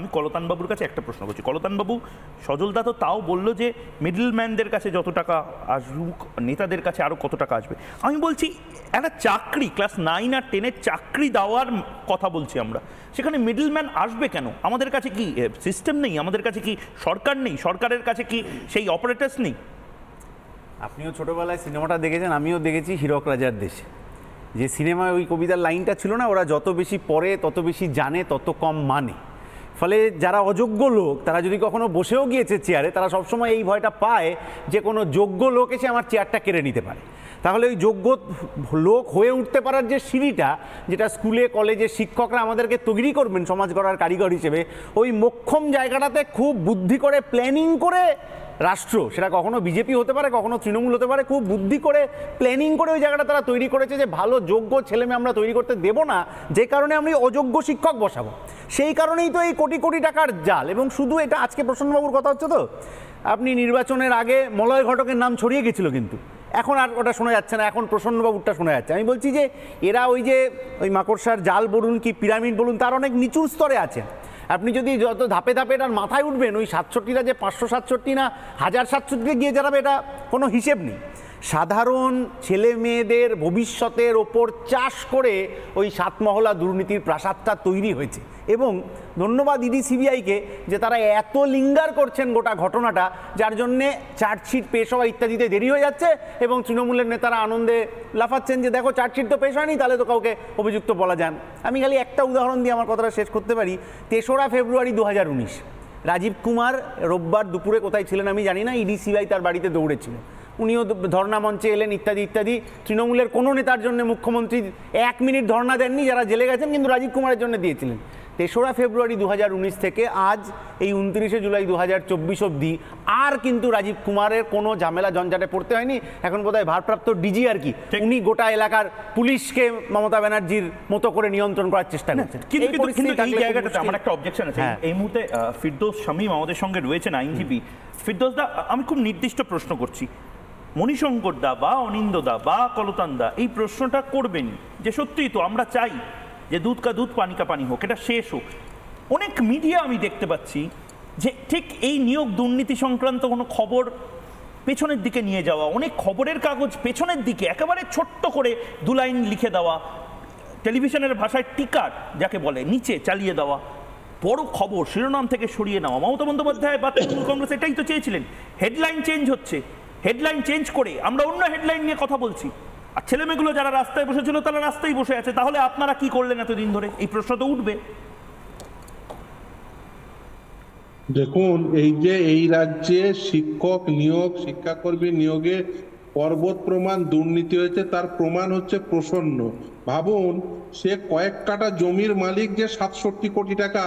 আমি কলতানবাবুর কাছে একটা প্রশ্ন করছি। কলতানবাবু, সজলদা তো তাও বললো যে মিডলম্যানদের কাছে যত টাকা আসুক, নেতাদের কাছে আরও কত টাকা আসবে। আমি বলছি একটা চাকরি, ক্লাস 9 আর 10-এর চাকরি দেওয়ার কথা বলছি আমরা, সেখানে মিডলম্যান আসবে কেন? আমাদের কাছে কি সিস্টেম নেই? আমাদের কাছে কি সরকার নেই? সরকারের কাছে কি সেই অপারেটার্স নেই? আপনিও ছোটবেলায় সিনেমাটা দেখেছেন, আমিও দেখেছি, হীরক রাজার দেশে। যে সিনেমায় ওই কবিতার লাইনটা ছিল না, ওরা যত বেশি পড়ে তত বেশি জানে, তত কম মানে। ফলে যারা অযোগ্য লোক, তারা যদি কখনো বসেও গিয়েছে চেয়ারে, তারা সবসময় এই ভয়টা পায় যে কোনো যোগ্য লোক এসে আমার চেয়ারটা কেড়ে নিতে পারে। তাহলে ওই যোগ্য লোক হয়ে উঠতে পারার যে সিঁড়িটা, যেটা স্কুলে কলেজে শিক্ষকরা আমাদেরকে তৈরি করবেন সমাজ গড়ার কারিগর হিসেবে, ওই মোক্ষম জায়গাটাতে খুব বুদ্ধি করে প্ল্যানিং করে রাষ্ট্র, সেটা কখনো বিজেপি হতে পারে, কখনো তৃণমূল হতে পারে, খুব বুদ্ধি করে প্ল্যানিং করে ওই জায়গাটা তারা তৈরি করেছে যে ভালো যোগ্য ছেলেমেয়ে আমরা তৈরি করতে দেবো না, যে কারণে আমি অযোগ্য শিক্ষক বসাবো। সেই কারণেই তো এই কোটি কোটি টাকার জাল। এবং শুধু এটা আজকে প্রসন্নবাবুর কথা হচ্ছে তো, আপনি নির্বাচনের আগে মলয় ঘটকের নাম ছড়িয়ে গেছিল, কিন্তু এখন আর ওটা শোনা যাচ্ছে না, এখন প্রসন্নবাবুরটা শোনা যাচ্ছে। আমি বলছি যে এরা ওই যে ওই মাকড়সার জাল বলুন কি পিরামিড বলুন, তার অনেক নিচুর স্তরে আছে। আপনি যদি যত ধাপে ধাপে এটার মাথায় উঠবেন, ওই 67টা যে 567 না 1067 গিয়ে দাঁড়াবে, এটা কোনো হিসেব নেই। সাধারণ ছেলে মেয়েদের ভবিষ্যতের ওপর চাষ করে ওই সাতমহলা দুর্নীতির প্রাসাদটা তৈরি হয়েছে। এবং ধন্যবাদ ইডি সিবিআইকে যে তারা এত লিঙ্গার করছেন গোটা ঘটনাটা, যার জন্যে চার্জশিট পেশ হওয়া ইত্যাদিতে দেরি হয়ে যাচ্ছে। এবং তৃণমূলের নেতারা আনন্দে লাফাচ্ছেন যে দেখো চার্জশিট তো পেশ হয়নি, তাহলে তো কাউকে অভিযুক্ত বলা যান। আমি খালি একটা উদাহরণ দিয়ে আমার কথাটা শেষ করতে পারি। 3রা ফেব্রুয়ারি 2019 রাজীব কুমার রোববার দুপুরে কোথায় ছিলেন আমি জানি না, ইডি সিবিআই তার বাড়িতে দৌড়েছিল, উনিও ধর্ণা মঞ্চে এলেন ইত্যাদি ইত্যাদি। তৃণমূলের কোনো নেতার জন্য মুখ্যমন্ত্রী 1 মিনিট ধর্ণা দেননি, যারা জেলে গেছেন, কিন্তু রাজীব কুমারের জন্য দিয়েছিলেন। 3রা ফেব্রুয়ারি 2019 থেকে আজ এই 29শে জুলাই 2024 অবধি আর কিন্তু রাজীব কুমারের কোনো ঝামেলা ঝঞ্ঝাটে পড়তে হয়নি। এখন বোধহয় ভারপ্রাপ্ত ডিজি আর কি, উনি গোটা এলাকার পুলিশকে মমতা ব্যানার্জির মতো করে নিয়ন্ত্রণ করার চেষ্টা করছেন। কিন্তু এই জায়গাটাতে আমার একটা অবজেকশন আছে। এই মুহূর্তে ফিরদৌস শামীম আমাদের সঙ্গে রয়েছেন, আইনজীবী। ফিরদৌস দা, আমি খুব নির্দিষ্ট প্রশ্ন করছি। মণিশঙ্কর দা বা অনিন্দ দা বা কলতান দা এই প্রশ্নটা করবেন যে সত্যিই তো আমরা চাই যে দুধ কা দুধ পানি কা পানি হোক, এটা শেষ হোক। অনেক মিডিয়া আমি দেখতে পাচ্ছি যে ঠিক এই নিয়োগ দুর্নীতি সংক্রান্ত কোনো খবর পেছনের দিকে নিয়ে যাওয়া, অনেক খবরের কাগজ পেছনের দিকে একেবারে ছোট্ট করে 2 লাইন লিখে দেওয়া, টেলিভিশনের ভাষায় টিকার যাকে বলে নিচে চালিয়ে দেওয়া, বড় খবর শিরোনাম থেকে সরিয়ে নেওয়া। মমতা বন্দ্যোপাধ্যায় বা তৃণমূল কংগ্রেস এটাই তো চেয়েছিলেন। হেডলাইন চেঞ্জ হচ্ছে, হেডলাইন চেঞ্জ করে আমরা অন্য হেডলাইন নিয়ে কথা বলছি, আর ছেলেমেয়েগুলো যারা রাস্তায় বসেছিল তারা রাস্তায় বসে আছে। তাহলে আপনারা কি করলেন এতদিন ধরে? এই প্রশ্ন তো উঠবে। দেখুন, এই যে এই রাজ্যে শিক্ষক নিয়োগ, শিক্ষাকর্মী নিয়োগে পর্বত প্রমাণ দুর্নীতি হয়েছে, তার প্রমাণ হচ্ছে প্রসন্ন। ভাবুন, সে কয়েক কাটা জমির মালিক যে 67 কোটি টাকা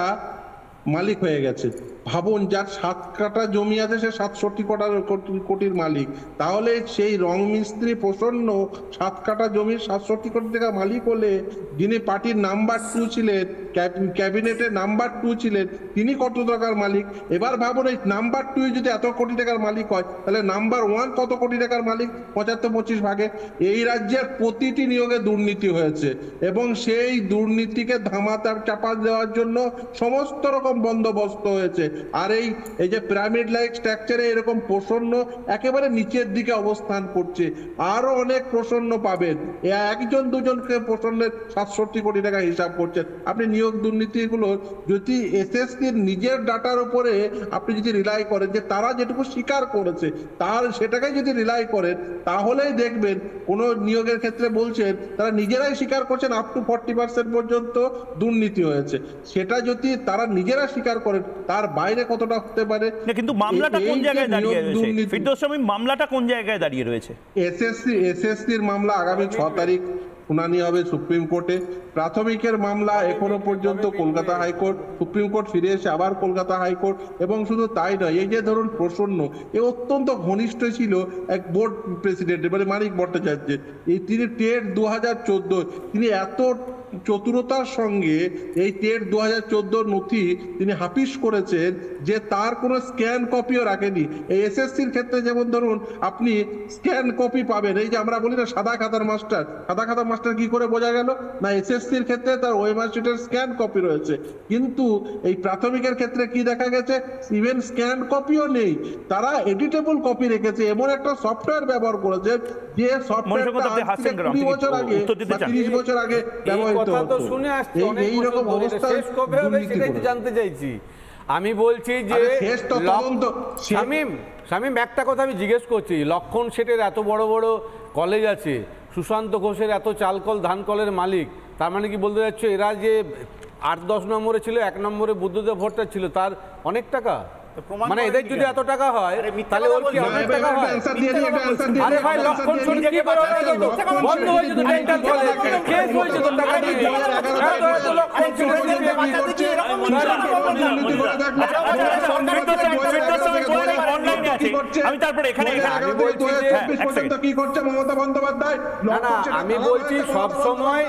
মালিক হয়ে গেছে। ভাবুন, যার 7 কাটা জমি আছে সে 67 কোটির মালিক। তাহলে সেই রং মিস্ত্রি প্রসন্ন 7 কাটা জমির 67 কোটি টাকা মালিক হলে, যিনি পার্টির নাম্বার 2 ছিলেন, ক্যাবিনেটের নাম্বার 2 ছিলেন, তিনি কত টাকার মালিক? এবার ভাবুন, এই নাম্বার 2 যদি এত কোটি টাকার মালিক হয়, তাহলে নাম্বার 1 কত কোটি টাকার মালিক? 75-25 ভাগে। এই রাজ্যের প্রতিটি নিয়োগে দুর্নীতি হয়েছে, এবং সেই দুর্নীতিকে ধামাচাপা চাপা দেওয়ার জন্য সমস্ত রকম বন্দোবস্ত হয়েছে। আর এই যে পিরামিড লাইক স্ট্রাকচারে এরকম প্রসন্ন একেবারে নিচের দিকে অবস্থান করছে। আরো অনেক প্রসন্ন পাবেন, একজন দুজনকে প্রসন্নের 67 কোটি টাকা হিসাব করছেন আপনি। নিয়োগ দুর্নীতিগুলো যদি এসএসসির নিজের ডাটার উপরে আপনি যদি রিলাই করেন, যে তারা যেটুকু স্বীকার করেছে তার সেটাকে যদি রিলাই করেন, তাহলেই দেখবেন কোন নিয়োগের ক্ষেত্রে বলছেন তারা নিজেরাই স্বীকার করছেন আপ টু 40% পর্যন্ত দুর্নীতি হয়েছে। সেটা যদি তারা নিজেরা স্বীকার করেন, তার বাইরে কতটা হতে পারে। কিন্তু মামলাটা কোন জায়গায় দাঁড়িয়ে রয়েছে ফিরদৌস শামীম? মামলাটা কোন জায়গায় দাঁড়িয়ে রয়েছে? এসএসসির মামলা আগামী 6 তারিখ শুনানি হবে সুপ্রিম কোর্টে। প্রাথমিকের মামলা এখনো পর্যন্ত কলকাতা হাইকোর্ট, সুপ্রিম কোর্ট ফিরে এসে আবার কলকাতা হাইকোর্ট। এবং শুধু তাই নয়, এই যে ধরুন প্রসন্ন, এ অত্যন্ত ঘনিষ্ঠ ছিল এক বোর্ড প্রেসিডেন্ট, মানে মানিক ভট্টাচার্যের। তিনি টেট 2014 তিনি এত চতুরতার সঙ্গে এই টেট 2014 নথি তিনি হাফিস করেছেন যে তার কোনো স্ক্যান কপিও রাখেনি। এই এসএসসির ক্ষেত্রে যেমন ধরুন আপনি স্ক্যান কপি পাবেন, এই যে আমরা বলি না সাদা খাতার মাস্টার কি করে বোঝা গেল না এসএসসির ক্ষেত্রে তার ওএমআর শিটের স্ক্যান কপি রয়েছে, কিন্তু এই প্রাথমিকের ক্ষেত্রে কি দেখা গেছে ইভেন স্ক্যান কপিও নেই, তারা এডিটেবল কপি রেখেছে। এমন একটা সফটওয়্যার ব্যবহার করেছে যে সফটওয়্যারটা 20 বছর আগে বা 30 বছর আগে ব্যবহৃত হতো। এইরকম অবস্থা জানতে চাইছি আমি, বলছি যে শামীম একটা কথা আমি জিজ্ঞেস করছি, লক্ষণ শেঠের এত বড় বড় কলেজ আছে, সুশান্ত ঘোষের এত চালকল ধানকলের মালিক, তার মানে কি বলতে যাচ্ছে এরা যে 8-10 নম্বরে ছিল, 1 নম্বরে বুদ্ধদেব ভট্টাচার্য ছিল, তার অনেক টাকা, মানে এদের যদি এত টাকা হয় তাহলে ওর কি অনেক টাকা হয়? আরে ভাই লক্ষণ শেঠ কি করে বন্ধ হয়েছে তো ডেন্টাল কলেজ, কেস হয়েছে তো টাকা দিয়ে লক্ষণ আমি তারপরে এখানে কি করছে মমতা বন্দ্যোপাধ্যায়? আমি বলছি সব সময়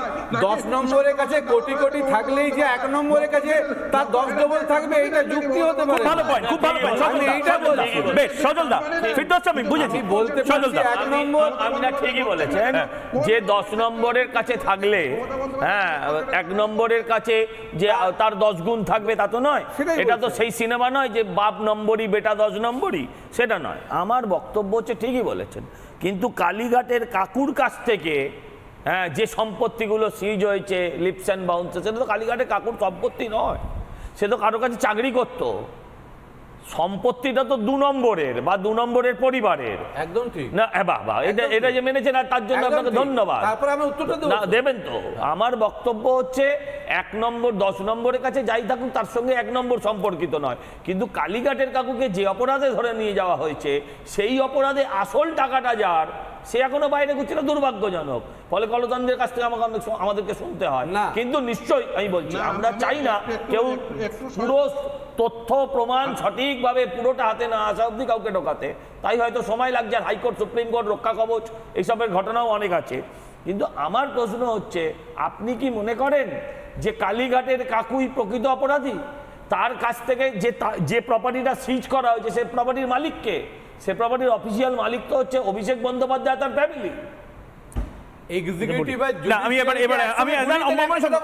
10 নম্বরের কাছে কোটি কোটি থাকলেই যে 1 নম্বরের কাছে তার 10 ডবল থাকবে, এটা যুক্তি হতে পারে। ভালো পয়েন্ট, খুব ভালো পয়েন্ট। আমি এইটা বলছি। বেশ সজলদা, ফিরদৌস আমি বুঝেছি, বলতে সজলদা 1 নম্বর আপনি ঠিকই বলেছেন যে 10 নম্বরের কাছে থাকলে, হ্যাঁ 1 নম্বরের কাছে যে তার 10 গুণ থাকবে তা তো নয়। এটা তো সেই সিনেমা নয় যে বাপ নম্বরই বেটা 10 নম্বরই, সেটা নয়। আমার বক্তব্য হচ্ছে ঠিকই বলেছেন, কিন্তু কালীঘাটের কাকুর কাছ থেকে হ্যাঁ যে সম্পত্তিগুলো সিজ হয়েছে লিপস অ্যান্ড বাউন্স, সেটা তো কালীঘাটের কাকুর সম্পত্তি নয়, সে তো কারোর কাছে চাকরি করতো। সম্পত্তিটা তো 2 নম্বরের বা 2 নম্বরের পরিবারের। একদম ঠিক না বাবা, এটা যে মেনেছেন আর তার জন্য আপনাকে ধন্যবাদ। তারপর আমি উত্তরটা দেব, দেবেন তো। আমার বক্তব্য হচ্ছে 1 নম্বর 10 নম্বরের কাছে যাই থাকুক তার সঙ্গে 1 নম্বর সম্পর্কিত নয়, কিন্তু কালীঘাটের কাকুকে যে অপরাধে ধরে নিয়ে যাওয়া হয়েছে সেই অপরাধে আসল টাকাটা যার, সে এখনো বাইরে ঘুরছে, না দুর্ভাগ্যজনক। ফলে কলতানদের কাছ থেকে আমাদেরকে শুনতে হয় না। কিন্তু নিশ্চয়ই আমি বলছি আমরা চাই না কেউ পুরো তথ্য প্রমাণ সঠিকভাবে পুরোটা হাতে না আসা অবধি কাউকে ঢোকাতে, তাই হয়তো সময় লাগছে। আর হাইকোর্ট সুপ্রিম কোর্ট রক্ষা কবচ এইসবের ঘটনাও অনেক আছে। কিন্তু আমার প্রশ্ন হচ্ছে, আপনি কি মনে করেন যে কালীঘাটের কাকুই প্রকৃত অপরাধী? তার কাছ থেকে যে প্রপার্টিটা সিজ করা হয়েছে সে প্রপার্টির মালিককে, সে প্রপার্টির অফিসিয়াল মালিক তো হচ্ছে অভিষেক বন্দ্যোপাধ্যায় তার ফ্যামিলি।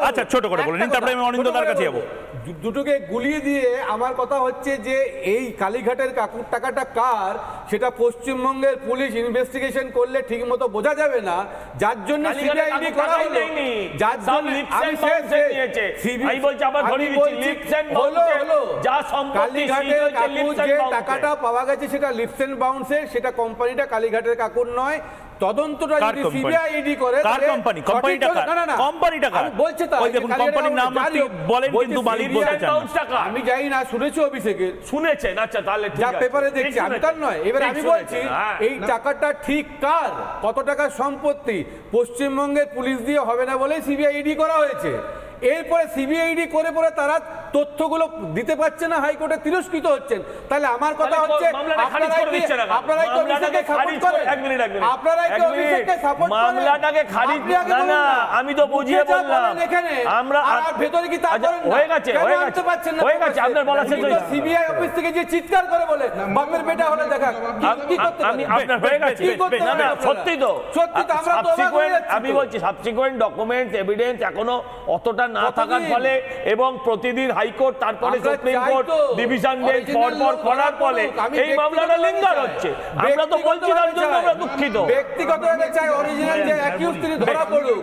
আচ্ছা ছোট করে বলুন, তারপরে আমি অনিন্দদার কাছে যাবো। দুটোকে গুলিয়ে দিয়ে আমার কথা হচ্ছে যে এই কালীঘাটের কাকুর টাকাটা কার সেটা পশ্চিমবঙ্গের পুলিশ ইনভেস্টিগেশন করলে ঠিক মতো বোঝা যাবে না, যার জন্য সিবিআইডি করা হলো, যার জন্য আমি বলছি আবার ধরে দিচ্ছি হলো যা সম্পত্তি কালীঘাটের কাকুর যে টাকাটা পাওয়া গেছে সেটা লিপস এন্ড বাউন্সের, সেটা কোম্পানিটা কালীঘাটের কাকুর নয়। তদন্তটা যদি সিবিআইডি করে কার কোম্পানি, কোম্পানিটা কার, কোম্পানিটা কার বলছে তা ওই দেখুন কোম্পানির নাম বলেন কিন্তু মালিক বলতে চান না। আমি জানি না, শুনেছি অভিষেকের, শুনেছেন, আচ্ছা তাহলে যা পেপারে দেখছি আমি তার নয়। এবার আমি বলছি এই টাকাটা ঠিক কার, কত টাকা সম্পত্তি, পশ্চিমবঙ্গের পুলিশ দিয়ে হবে না বলে সিবিআইডি করা হয়েছে। এরপরে সিবিআইডি করে পরে তারা তথ্যগুলো দিতে পারছে না, হাইকোর্টে তিরস্কৃত হচ্ছেন। তাহলে আমার কথা হচ্ছে আমি তো বুঝিয়ে বললাম আমরা ভেতরে কি হয়ে গেছে আপনার বলা শেষ হয়েছে। সিবিআই অফিস থেকে যে চিৎকার করে বলে বাপের বেটা হলে দেখা কি করতে আমি আপনার হয়ে গেছে। সত্যি তো আমি বলছি সাবসিকুয়েন্ট ডকুমেন্টস এভিডেন্স এখনো অতটা না থাকার ফলে এবং প্রতিদিন হাইকোর্ট তারপরে সুপ্রিম কোর্ট ডিভিশন বেঞ্চ পরপর করার ফলে এই মামলাটা লিঙ্গার হচ্ছে। আমরা তো বলছি তার জন্য আমরা দুঃখিত। ব্যক্তিগতভাবে চাই অরিজিনাল যে অ্যাকিউজ তিনি ধরা পড়ুক।